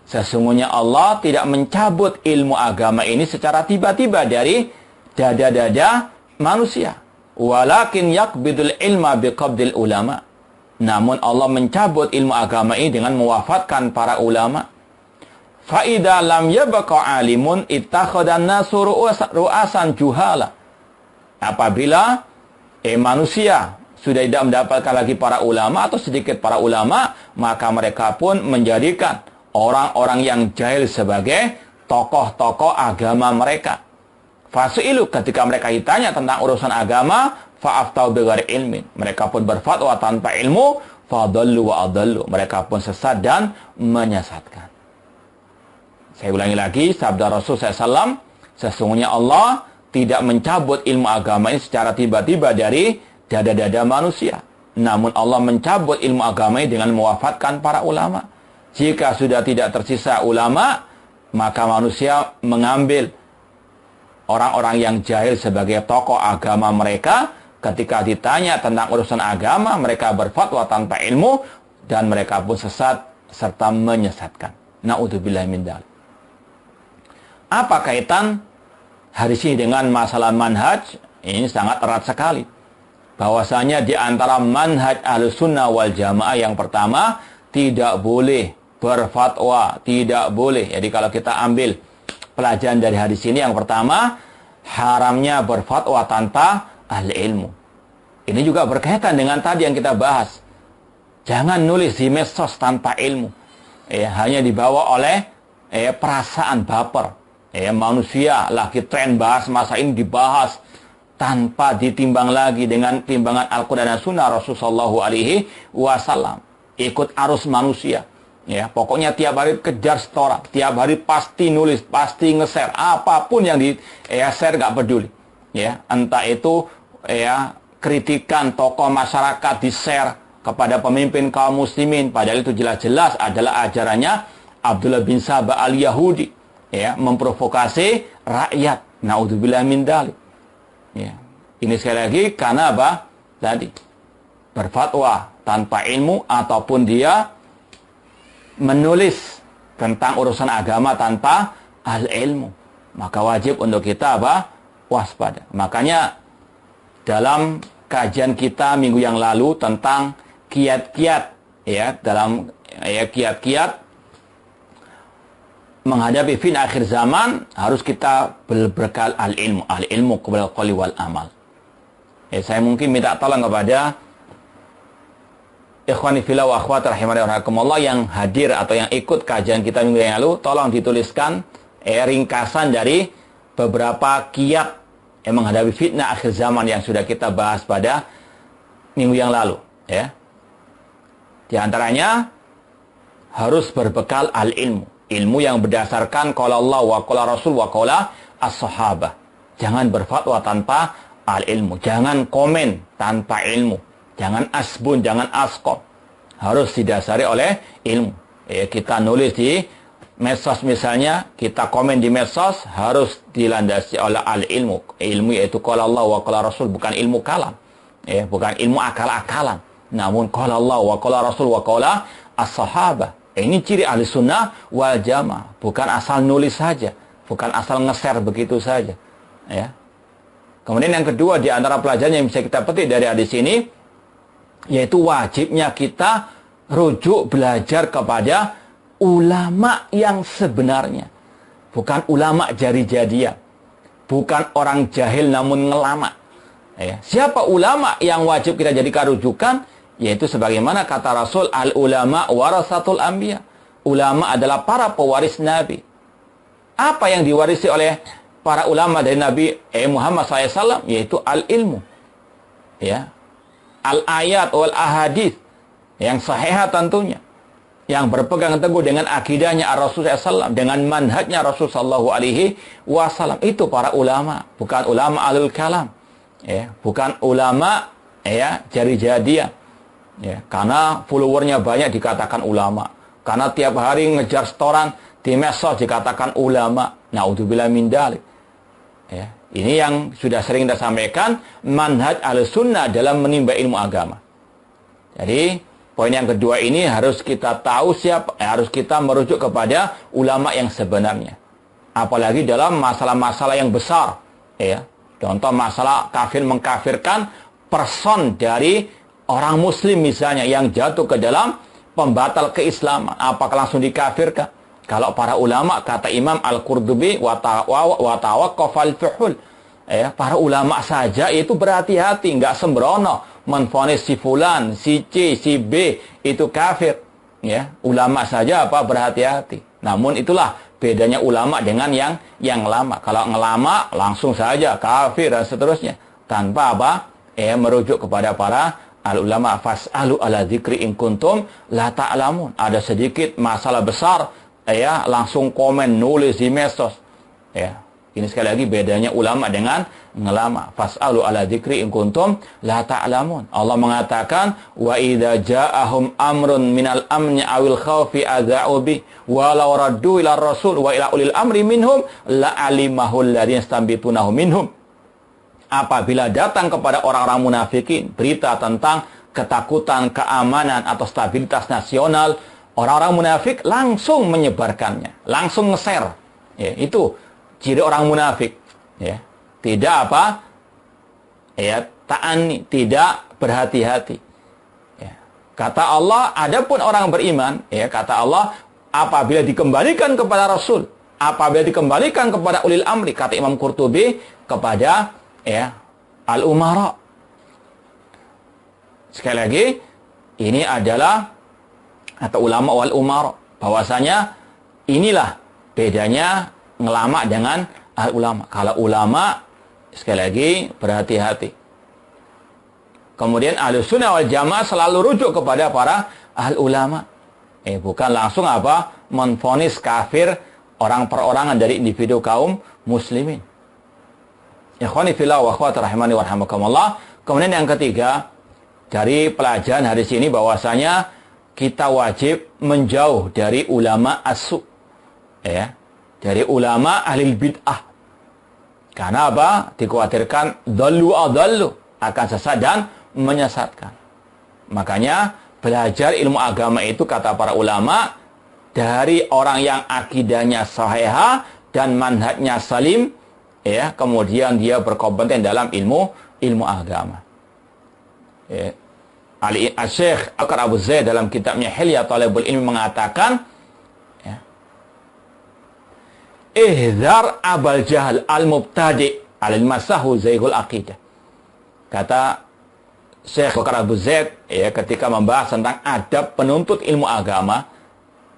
Sesungguhnya Allah tidak mencabut ilmu agama ini secara tiba-tiba dari dada-dada manusia. Walakin yaqbidul ilma biqabdil ulama. Namun Allah mencabut ilmu agama ini dengan mewafatkan para ulama. Fa'idha lam yabqa alimun ittakhadan nasu ru'asan juhala. Apabila manusia sudah tidak mendapatkan lagi para ulama atau sedikit para ulama, maka mereka pun menjadikan orang-orang yang jahil sebagai tokoh-tokoh agama mereka. Fasu'ilu, ketika mereka ditanya tentang urusan agama, fa'aftau bighairi ilmin, mereka pun berfatwa tanpa ilmu, fadallu wa adallu, mereka pun sesat dan menyesatkan. Saya ulangi lagi sabda Rasul SAW, sesungguhnya Allah tidak mencabut ilmu agama ini secara tiba-tiba dari dada-dada manusia. Namun Allah mencabut ilmu agama ini dengan mewafatkan para ulama. Jika sudah tidak tersisa ulama, maka manusia mengambil orang-orang yang jahil sebagai tokoh agama mereka. Ketika ditanya tentang urusan agama, mereka berfatwa tanpa ilmu, dan mereka pun sesat serta menyesatkan. Na'udzubillah min dzalik. Apa kaitan hadis ini dengan masalah manhaj? Ini sangat erat sekali. Bahwasanya di antara manhaj Ahlussunnah wal Jamaah yang pertama, tidak boleh berfatwa, tidak boleh. Jadi kalau kita ambil pelajaran dari hadis ini, yang pertama, haramnya berfatwa tanpa ahli ilmu. Ini juga berkaitan dengan tadi yang kita bahas. Jangan nulis di medsos tanpa ilmu. Hanya dibawa oleh perasaan baper. Manusia lagi tren bahas masa ini dibahas tanpa ditimbang lagi dengan timbangan Al-Quran dan Sunnah Rasulullah SAW. Ikut arus manusia. Pokoknya tiap hari kejar setoran, tiap hari pasti nulis, pasti nge-share, apapun yang di-share gak peduli. Entah itu kritikan tokoh masyarakat di-share kepada pemimpin kaum muslimin, padahal itu jelas-jelas adalah ajarannya Abdullah bin Sabah al-Yahudi, memprovokasi rakyat. Na'udzubillah min dzalik. Ini sekali lagi karena apa? Tadi berfatwa tanpa ilmu, ataupun dia menulis tentang urusan agama tanpa al-ilmu. Maka wajib untuk kita apa? Waspada. Makanya dalam kajian kita minggu yang lalu tentang kiat-kiat, dalam kiat-kiat menghadapi fitnah akhir zaman, harus kita berbekal al-ilmu. Al-ilmu qabla al-qawli wal amal. Saya mungkin minta tolong kepada ikhwani fillah wa akhwat rahimani wa rahimakumullah yang hadir atau yang ikut kajian kita minggu yang lalu, tolong dituliskan ringkasan dari beberapa kiat yang menghadapi fitnah akhir zaman yang sudah kita bahas pada minggu yang lalu. Di antaranya harus berbekal al-ilmu. Ilmu yang berdasarkan qala Allah wa qala Rasul wa qala as-sahabah. Jangan berfatwa tanpa al-ilmu. Jangan komen tanpa ilmu. Jangan asbun, jangan asqam. Harus didasari oleh ilmu. Kita nulis di medsos misalnya, kita komen di medsos, harus dilandasi oleh al-ilmu. Ilmu yaitu qala Allah wa qala Rasul, bukan ilmu kalam. Bukan ilmu akal-akalan. Namun qala Allah wa qala Rasul wa qala as-sahabah. Ini ciri ahli sunnah wal jamaah. Bukan asal nulis saja. Bukan asal nge-share begitu saja. Kemudian yang kedua, di antara pelajaran yang bisa kita petik dari hadis ini, yaitu wajibnya kita rujuk belajar kepada ulama yang sebenarnya. Bukan ulama jadi-jadian. Bukan orang jahil namun ngelama. Ya. Siapa ulama yang wajib kita jadikan rujukan? Yaitu sebagaimana kata Rasul, al-ulama warasatul anbiya. Ulama adalah para pewaris Nabi. Apa yang diwarisi oleh para ulama dari Nabi Muhammad SAW? Yaitu al-ilmu. Ya. Al-ayat wal ahadith. Yang sahih tentunya. Yang berpegang teguh dengan akidahnya Rasulullah SAW. Dengan manhajnya Rasulullah SAW. Itu para ulama. Bukan ulama ahlul kalam. Ya. Bukan ulama jadi-jadian. Ya, karena followernya banyak dikatakan ulama. Karena tiap hari ngejar setoran di medsos dikatakan ulama. Naudzubillah min dzalik. Ya, ini yang sudah sering kita sampaikan, manhaj Ahlussunnah dalam menimba ilmu agama. Jadi, poin yang kedua ini harus kita tahu harus kita merujuk kepada ulama yang sebenarnya. Apalagi dalam masalah-masalah yang besar, ya. Contoh masalah kafir mengkafirkan person dari orang muslim misalnya yang jatuh ke dalam pembatal keislaman, apakah langsung dikafirkan? Kalau para ulama, kata Imam Al-Qurtubi, wa tawaqqafal fuhul. Ya, para ulama saja itu berhati-hati, nggak sembrono menvonis si fulan, si C, si B itu kafir. Ya, ulama saja berhati-hati. Namun itulah bedanya ulama dengan yang lama. Kalau ngelama langsung saja kafir dan seterusnya tanpa merujuk kepada para al-ulama. Fas'alu ala dzikri in kuntum la ta'lamun. Ada sedikit masalah besar, langsung komen, nulis di medsos. Ya, ini sekali lagi bedanya ulama dengan ngelama. Fas'alu ala dzikri in kuntum la ta'lamun. Allah mengatakan, wa idza ja'ahum amrun minal amni awil khaufi adza'u bi walau raddu ila rasul wa ila ulil amri minhum la alimahu alladziina yastanbitunahu minhum. Apabila datang kepada orang-orang munafikin berita tentang ketakutan, keamanan, atau stabilitas nasional, orang-orang munafik langsung menyebarkannya, langsung nge-share. Ya, itu ciri orang munafik. Ya, tidak ta'ani, tidak berhati-hati. Ya. Kata Allah, adapun orang beriman, kata Allah, apabila dikembalikan kepada Rasul, apabila dikembalikan kepada ulil amri, kata Imam Qurtubi, kepada al-umara. Sekali lagi, ini adalah atau ulama wal umara. Bahwasanya inilah bedanya ngelama dengan al-ulama. Kalau ulama, sekali lagi berhati-hati. Kemudian Ahlussunnah wal Jamaah selalu rujuk kepada para al-ulama. Bukan langsung menvonis kafir orang perorangan dari individu kaum muslimin. Ikhwani fillah wa akhwati rahimani wa rahmakumullah. Kemudian yang ketiga, dari pelajaran hadis ini bahwasanya kita wajib menjauh dari ulama as-su. Dari ulama ahli bid'ah. Karena dikhawatirkan dhallu adallu, akan sesat dan menyesatkan. Makanya belajar ilmu agama itu, kata para ulama, dari orang yang akidahnya sahihah dan manhajnya salim, kemudian dia berkompeten dalam ilmu agama. Al-Syekh Bakar Abu Zaid dalam kitabnya Hilya Talibul Ilmi mengatakan, ihdzar abal jahal al-mubtadi' al-masahu zaihul aqidah. Kata Syekh Bakar Abu Zaid ketika membahas tentang adab penuntut ilmu agama,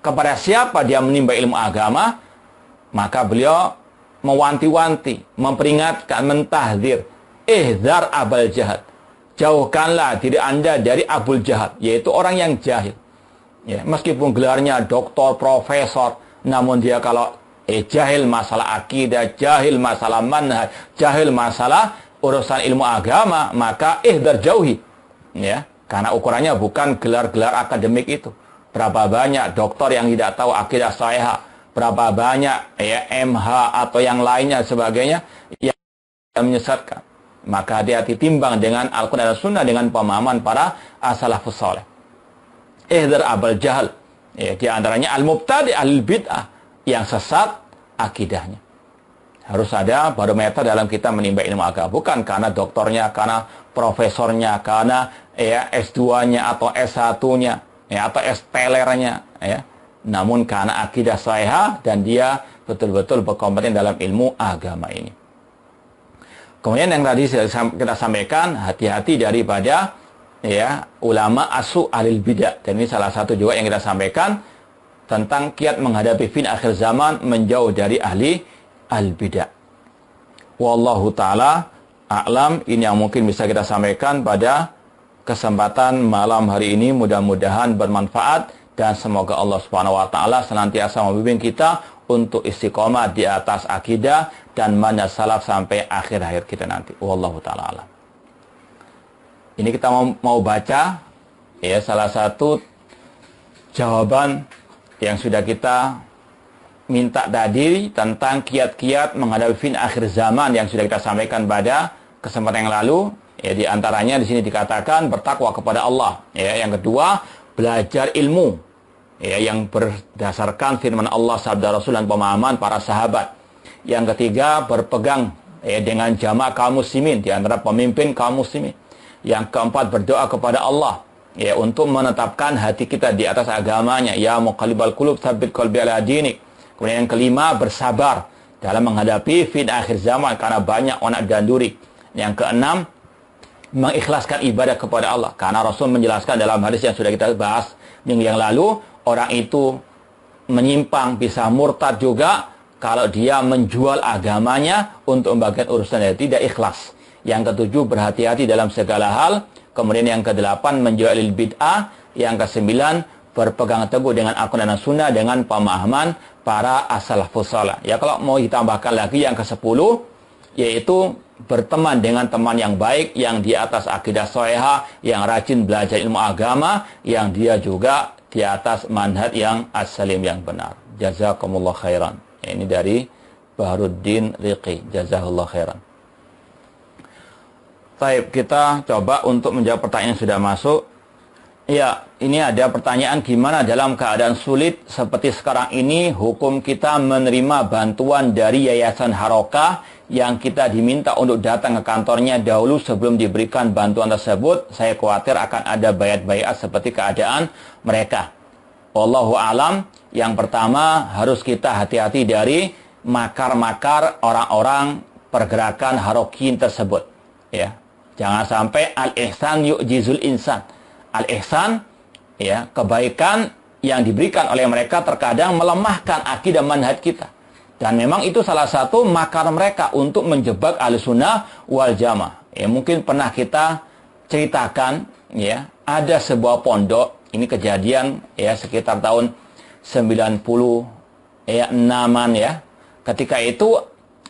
kepada siapa dia menimba ilmu agama, maka beliau mewanti-wanti, memperingatkan, mentahdir, ihdzar abal jahal. Jauhkanlah diri Anda dari Abul Jahal, yaitu orang yang jahil. Meskipun gelarnya doktor, profesor, namun dia kalau jahil masalah akidah, jahil masalah manhaj, jahil masalah urusan ilmu agama, maka ihdzar, jauhi. Karena ukurannya bukan gelar-gelar akademik itu. Berapa banyak doktor yang tidak tahu akidah sahihah, berapa banyak MH atau yang lainnya sebagainya yang menyesatkan. Maka hati-hati, timbang dengan Al-Quran dan Sunnah dengan pemahaman para as-salafus saleh. Ihdzar abal jahal. Di antaranya al-mubtadi' al-bid'ah, yang sesat akidahnya. Harus ada barometer dalam kita menimba ilmu agama. Bukan karena doktornya, karena profesornya, karena S2-nya atau S1-nya. ya, atau estelernya, ya. Namun karena akidah shahihah dan dia betul-betul berkompeten dalam ilmu agama ini. Kemudian yang tadi kita sampaikan, hati-hati daripada ya ulama asu alil bidah. Dan ini salah satu juga yang kita sampaikan tentang kiat menghadapi fin akhir zaman, menjauh dari ahli al bidah. Wallahu taala a'lam. Ini yang mungkin bisa kita sampaikan pada kesempatan malam hari ini. Mudah-mudahan bermanfaat dan semoga Allah Subhanahu wa taala senantiasa membimbing kita untuk istiqomah di atas akidah dan manhaj salaf sampai akhir hayat kita nanti. Wallahu taala alam. Ini kita mau baca ya salah satu jawaban yang sudah kita minta tadi tentang kiat-kiat menghadapi fin akhir zaman yang sudah kita sampaikan pada kesempatan yang lalu. Ya, di antaranya di sini dikatakan bertakwa kepada Allah. Ya, yang kedua, belajar ilmu. Ya, yang berdasarkan firman Allah, sabda Rasul dan pemahaman para sahabat. Yang ketiga, berpegang ya, dengan jamaah kaum muslimin di antara pemimpin kaum muslimin. Yang keempat, berdoa kepada Allah ya untuk menetapkan hati kita di atas agamanya. Ya muqallibal qulub tsabbit qalbi ala dinik. Kemudian yang kelima, bersabar dalam menghadapi fin akhir zaman karena banyak onak dan durik. Yang keenam, mengikhlaskan ibadah kepada Allah. Karena Rasul menjelaskan dalam hadis yang sudah kita bahas minggu yang lalu, orang itu menyimpang, bisa murtad juga kalau dia menjual agamanya untuk membagikan urusan yang tidak ikhlas. Yang ketujuh, berhati-hati dalam segala hal. Kemudian yang kedelapan, menjualil bid'ah. Yang kesembilan, berpegang teguh dengan Al-Quran dan Sunnah dengan pemahaman para as-salafus saleh. Ya, kalau mau ditambahkan lagi yang ke-10, yaitu berteman dengan teman yang baik, yang di atas akidah shahihah, yang rajin belajar ilmu agama, yang dia juga di atas manhaj yang as-salim, yang benar. Jazakumullah khairan. Ini dari Bahruddin Riqi. Jazakallah khairan. Baik, kita coba untuk menjawab pertanyaan yang sudah masuk. Ya, ini ada pertanyaan, gimana dalam keadaan sulit seperti sekarang ini hukum kita menerima bantuan dari Yayasan Harokah yang kita diminta untuk datang ke kantornya dahulu sebelum diberikan bantuan tersebut. Saya khawatir akan ada bayat-bayat seperti keadaan mereka. Wallahu alam. Yang pertama, harus kita hati-hati dari makar-makar orang-orang pergerakan harokin tersebut. Ya, jangan sampai al-ihsan yu'jizul insan. Al-ihsan, ya, kebaikan yang diberikan oleh mereka terkadang melemahkan akidah manhaj kita. Dan memang itu salah satu makar mereka untuk menjebak Ahlussunnah wal Jamaah. Ya, mungkin pernah kita ceritakan, ya, ada sebuah pondok, ini kejadian ya sekitar tahun 96-an ya. Ketika itu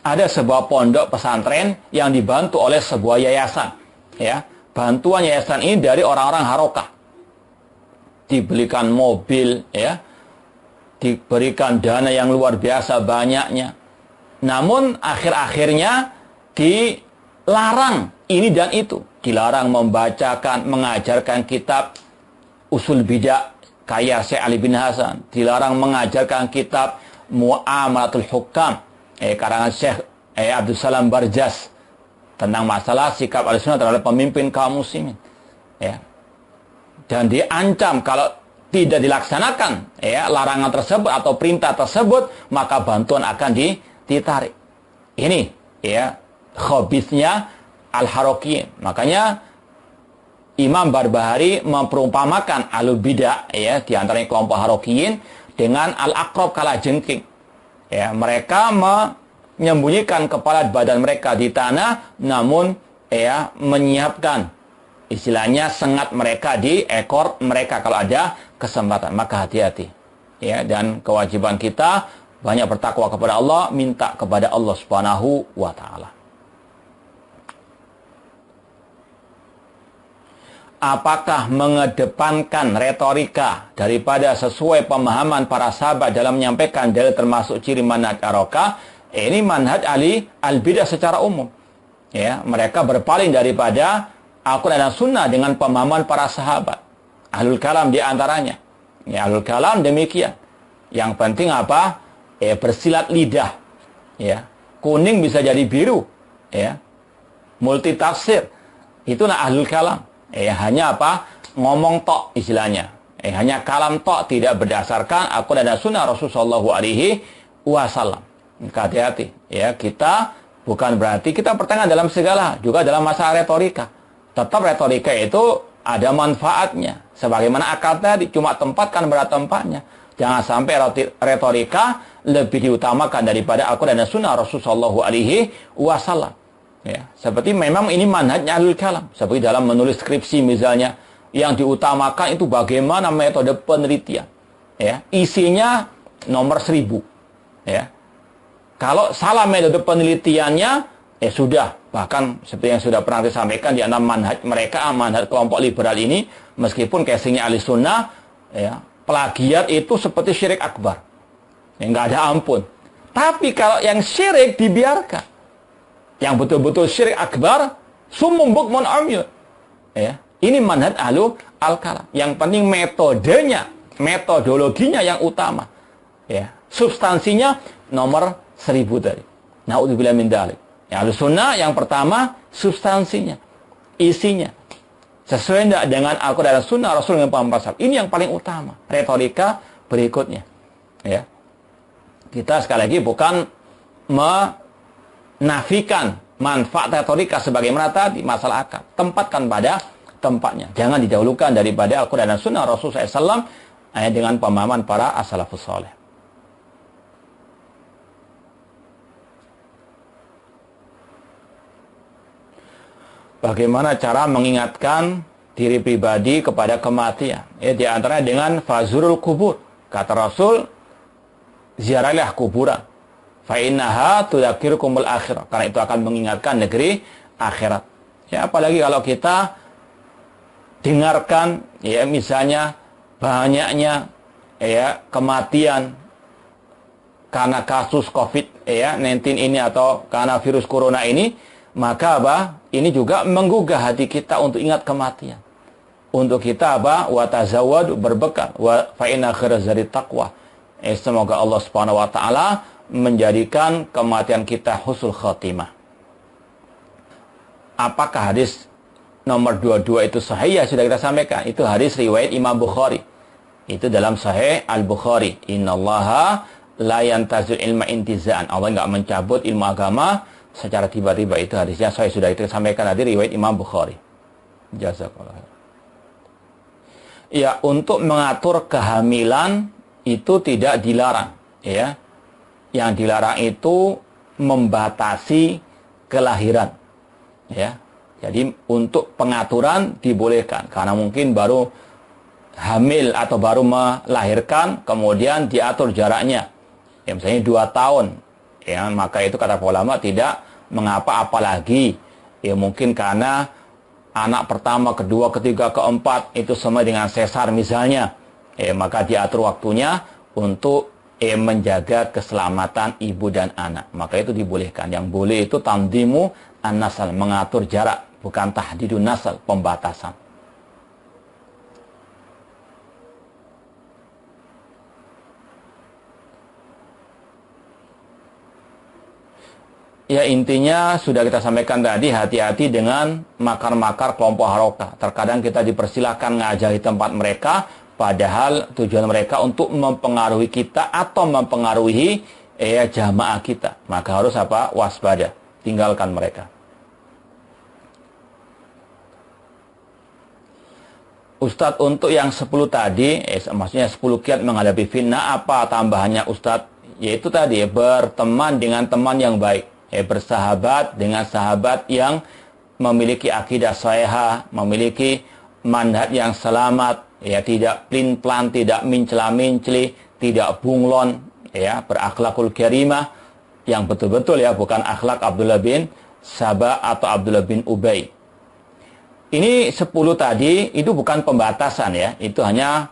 ada sebuah pondok pesantren yang dibantu oleh sebuah yayasan, ya. Bantuan yayasan ini dari orang-orang Harokah. Dibelikan mobil, ya. Diberikan dana yang luar biasa banyaknya. Namun akhir-akhirnya dilarang ini dan itu. Dilarang membacakan, mengajarkan kitab usul bidah kayak Syekh Ali bin Hasan. Dilarang mengajarkan kitab Mu'amalatul Hukam karangan Syekh Abdul Salam Barjas tentang masalah sikap Ahlussunnah terhadap pemimpin kaum muslimin. Ya. Dan diancam kalau tidak dilaksanakan ya larangan tersebut atau perintah tersebut, maka bantuan akan ditarik. Ini ya khabithnya al-Harokiyin. Makanya Imam Barbahari memperumpamakan alul bidah ya di antaranya kelompok Harokiyin dengan al-aqrab kalajengking. Ya, mereka menyembunyikan kepala badan mereka di tanah, namun ya menyiapkan istilahnya sengat mereka di ekor mereka kalau ada kesempatan. Maka hati-hati ya, dan kewajiban kita banyak bertakwa kepada Allah, minta kepada Allah Subhanahu wa taala. Apakah mengedepankan retorika daripada sesuai pemahaman para sahabat dalam menyampaikan dalil termasuk ciri manhaj Harokah? Ini manhaj ahli al-bidah secara umum. Ya, mereka berpaling daripada Al-Quran dan Sunnah dengan pemahaman para sahabat. Ahlul kalam di antaranya. Ya, ahlul kalam demikian. Yang penting apa? Bersilat lidah. Ya, kuning bisa jadi biru. Ya, multitafsir. Itulah ahlul kalam. Hanya apa? Ngomong tok istilahnya. Hanya kalam tok, tidak berdasarkan Al-Quran dan Sunnah Rasulullah SAW. Hati-hati. Ya, kita bukan berarti kita bertengah dalam segala, juga dalam masalah retorika. Tetap retorika itu ada manfaatnya. Sebagaimana akal tadi, cuma tempatkan pada tempatnya. Jangan sampai retorika lebih diutamakan daripada Al-Quran dan Sunnah Rasulullah SAW. Ya, seperti memang ini manhajnya ahlul kalam. Seperti dalam menulis skripsi misalnya, yang diutamakan itu bagaimana metode penelitian. Ya, isinya nomor 1000. Ya. Kalau salah metode penelitiannya, sudah. Bahkan seperti yang sudah pernah disampaikan di antara manhaj mereka, manhaj kelompok liberal ini, meskipun casingnya ahli sunnah, ya, plagiat itu seperti syirik akbar. Ya, nggak ada ampun. Tapi kalau yang syirik dibiarkan, yang betul-betul syirik akbar, sumum bukmun umyun. Ya, ini manhaj ahlu al-kalam. Yang penting metodenya, metodologinya yang utama. Ya, substansinya nomor 1000 tadi. Na'udzubillah min dzalik. Ya, ahlu sunnah yang pertama substansinya, isinya. Sesuai tidak dengan Al-Quran dan Sunnah Rasul dengan paham pasal. Ini yang paling utama. Retorika berikutnya. Ya. Kita sekali lagi bukan menafikan manfaat retorika sebagaimana tadi masalah akal. Tempatkan pada tempatnya. Jangan didahulukan daripada Al-Quran dan Sunnah Rasul SAW dengan pemahaman para as-salafus saleh. Bagaimana cara mengingatkan diri pribadi kepada kematian? Ya, di antaranya dengan fazurul kubur. Kata Rasul, ziarahlah kuburan. Fa innaha tudzakirukumul akhirah. Karena itu akan mengingatkan negeri akhirat. Ya, apalagi kalau kita dengarkan, ya, misalnya banyaknya ya kematian karena kasus COVID-19 ini atau karena virus corona ini, maka ini juga menggugah hati kita untuk ingat kematian. Untuk kita wa tazawwadu, berbekal, wa fa inna khairaz zadi taqwa. Semoga Allah Subhanahu wa taala menjadikan kematian kita husnul khatimah. Apakah hadis nomor 22 itu sahih? Ya, sudah kita sampaikan. Itu hadis riwayat Imam Bukhari. Itu dalam Sahih Al-Bukhari. Innallaha la yantazil ilma intiza'an. Allah enggak mencabut ilmu agama secara tiba-tiba. Itu hadisnya saya sudah itu sampaikan tadi riwayat Imam Bukhari. Jazakallah. Ya, untuk mengatur kehamilan itu tidak dilarang, ya. Yang dilarang itu membatasi kelahiran. Ya. Jadi untuk pengaturan dibolehkan karena mungkin baru hamil atau baru melahirkan kemudian diatur jaraknya. Ya, misalnya 2 tahun. Ya, maka itu kata ulama tidak mengapa, apalagi ya mungkin karena anak pertama, kedua, ketiga, keempat itu semua dengan sesar misalnya, maka diatur waktunya untuk menjaga keselamatan ibu dan anak, maka itu dibolehkan. Yang boleh itu tandimu an-nasal, mengatur jarak, bukan tahdidun nasal, pembatasan. Ya, intinya sudah kita sampaikan tadi, hati-hati dengan makar-makar kelompok harokah. Terkadang kita dipersilahkan ngajari tempat mereka, padahal tujuan mereka untuk mempengaruhi kita atau mempengaruhi jamaah kita. Maka harus waspada, tinggalkan mereka. Ustadz, untuk yang 10 tadi, maksudnya 10 kiat menghadapi fitnah, apa tambahannya Ustadz? Yaitu tadi, berteman dengan teman yang baik. Bersahabat dengan sahabat yang memiliki akidah shahihah, memiliki manhaj yang selamat, ya, tidak plin-plan, tidak mincela-mincli, tidak bunglon, ya, berakhlakul karimah yang betul-betul, ya, bukan akhlak Abdullah bin Sabah atau Abdullah bin Ubay. Ini 10 tadi itu bukan pembatasan, ya, itu hanya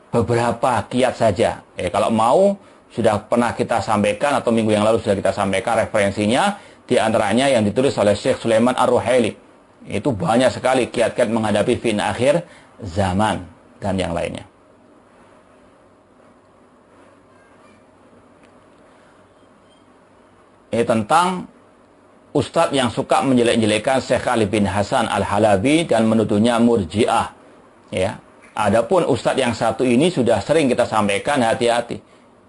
beberapa kiat saja. Kalau mau, sudah pernah kita sampaikan atau minggu yang lalu sudah kita sampaikan referensinya, di antaranya yang ditulis oleh Syekh Sulaiman Ar-Ruhaili. Itu banyak sekali kiat-kiat menghadapi fitnah akhir zaman dan yang lainnya. Tentang ustadz yang suka menjelek-jelekan Syekh Ali bin Hasan Al-Halabi dan menuduhnya murji'ah, ya. Adapun ustadz yang satu ini sudah sering kita sampaikan, hati-hati.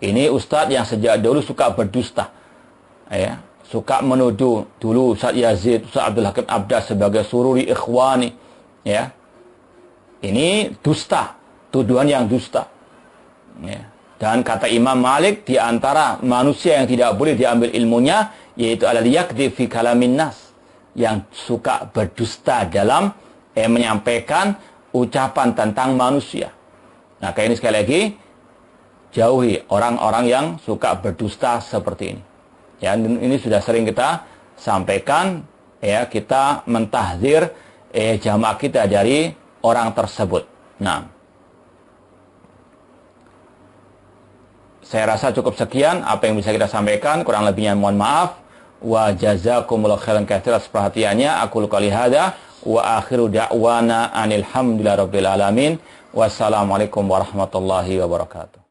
Ini ustadz yang sejak dulu suka berdusta. Ya, suka menuduh dulu Ustadz Yazid, Ustadz Abdul Hakim Abdas sebagai sururi ikhwani. Ya. Ini dusta, tuduhan yang dusta. Ya. Dan kata Imam Malik, di antara manusia yang tidak boleh diambil ilmunya, yaitu alal yakdhi fi kalamin nas, yang suka berdusta dalam menyampaikan ucapan tentang manusia. Nah, kayak ini sekali lagi, jauhi orang-orang yang suka berdusta seperti ini. Ya, ini sudah sering kita sampaikan, ya, kita mentahdzir jamaah kita dari orang tersebut. Nah, saya rasa cukup sekian apa yang bisa kita sampaikan, kurang lebihnya mohon maaf. Wa jazakumullahu khairan katsiran atas perhatiannya. Aku qouli hadza wa akhiru da'wana anil hamdulillahi rabbil alamin. Wassalamualaikum warahmatullahi wabarakatuh.